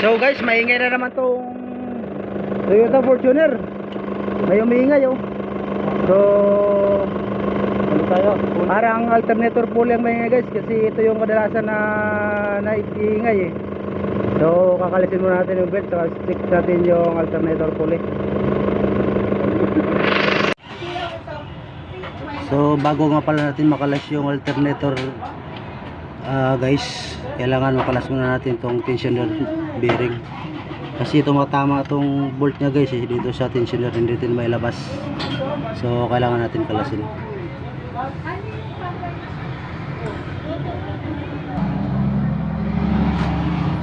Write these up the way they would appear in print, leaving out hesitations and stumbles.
So guys, maingay na naman tong Toyota Fortuner. May umiingay oh. So ano tayo? Parang alternator pulley ang maingay guys, kasi ito yung kadalasan na naiingay eh. So kakalisin muna natin yung belt, saka stick natin yung alternator pulley. So bago nga pala natin makalas yung alternator guys, kailangan makalas muna natin tong tensioner bearing, kasi tumatama tong bolt nya guys eh, dito sa tensioner, hindi natin mailabas. So kailangan natin kalasin.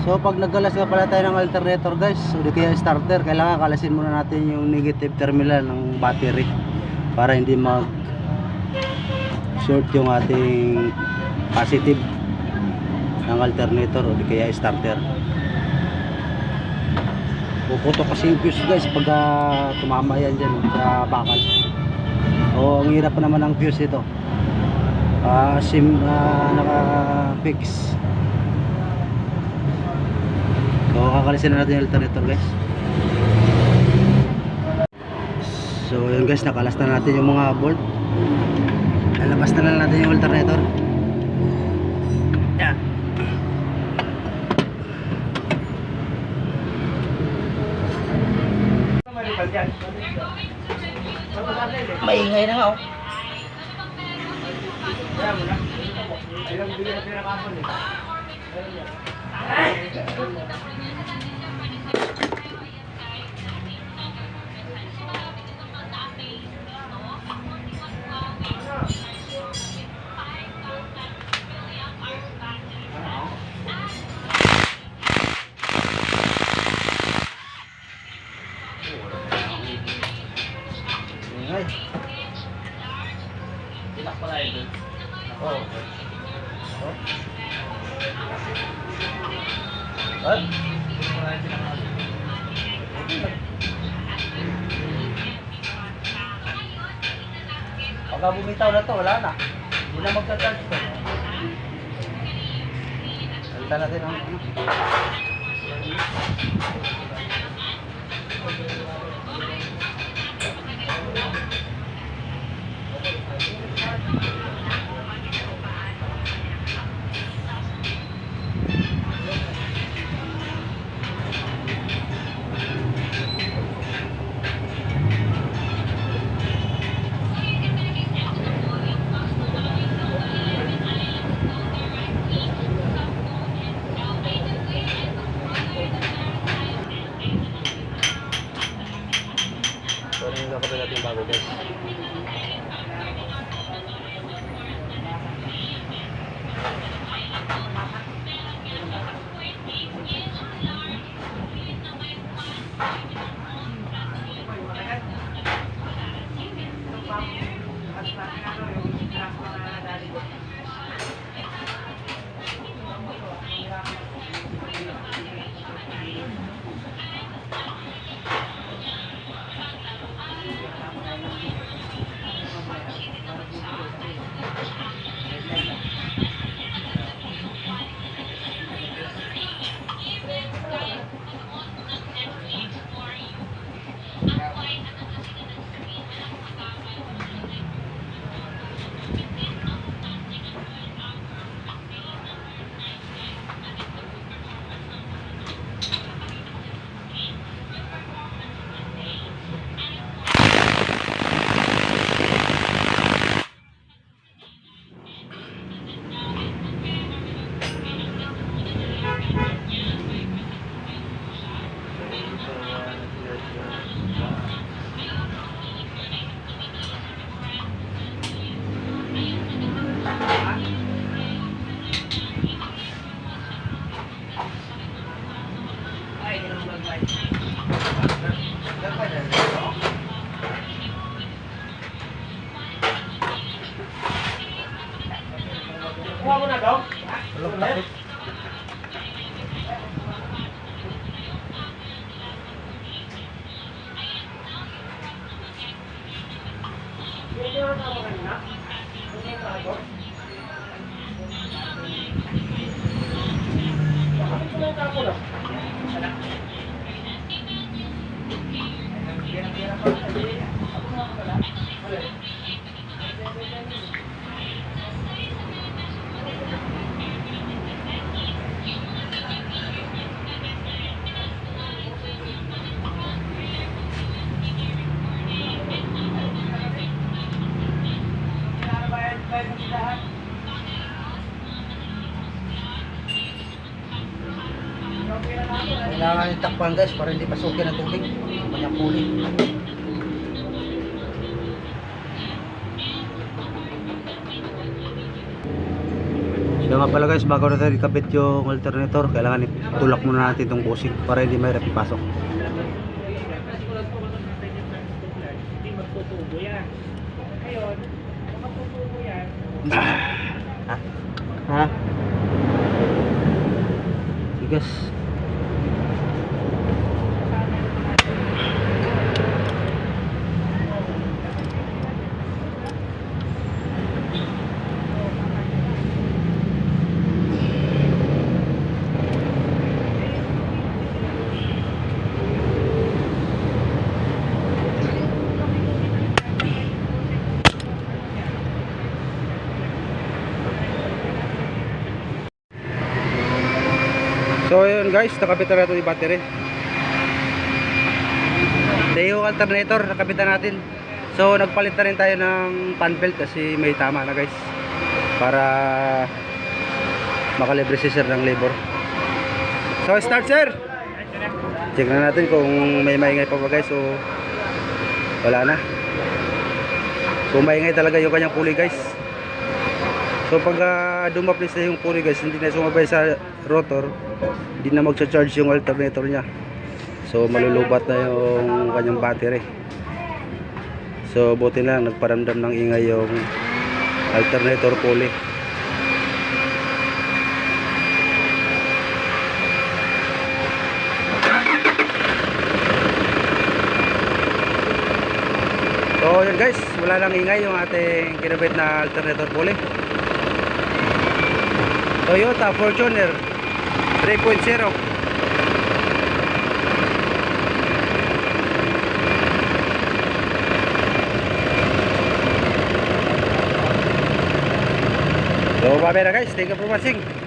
So pag nagkalas nga pala tayo ng alternator guys, o di kaya starter, kailangan kalasin muna natin yung negative terminal ng battery para hindi mag short yung ating positive ng alternator o di kaya starter. Puputok kasi yung fuse guys pag tumama yan dyan sa bakal. O ang hirap pa naman ng fuse ito, naka fix. So kakalisin na natin yung alternator guys. So yun guys, nakalas na natin yung mga bolt. Lalabas na lang natin yung alternator. Yan. Maingay na nga oh. Ay. Tilak pala ito. Oh. Oh. What? Pagka bumitaw na to, wala na. Hindi na magka-charge to. Salita natin ang ano. Kailangan yung takpan guys para hindi pasukin ng tubig. Kanyang puli. So nga pala guys, bago natin ikabit yung alternator, kailangan itulak muna natin itong bushing para hindi mahirap ipasok. Hindi magtutubo yan. Ngayon, kung magtutubo yan, Ha? Ha? Tigas. So yun guys, nakapitan na ito yung battery. Ito yung alternator, nakapitan natin. So nagpalit na rin tayo ng fan belt kasi may tama na guys, para makalibre si sir ng labor. So start sir. Check na natin kung may maingay pa ba guys. So wala na. So maingay talaga yung kanyang pulley guys. So pag dumaplis na yung pulley guys, hindi na sumabay sa rotor, hindi na magcha-charge yung alternator niya. So malulubat na yung kanyang battery. So buti na nagparamdam ng ingay yung alternator pulley. So yun guys, wala lang ingay yung ating kinabit na alternator pulley. Toyota Fortuner 3.0. So, bye-bye na guys. Thank you for watching.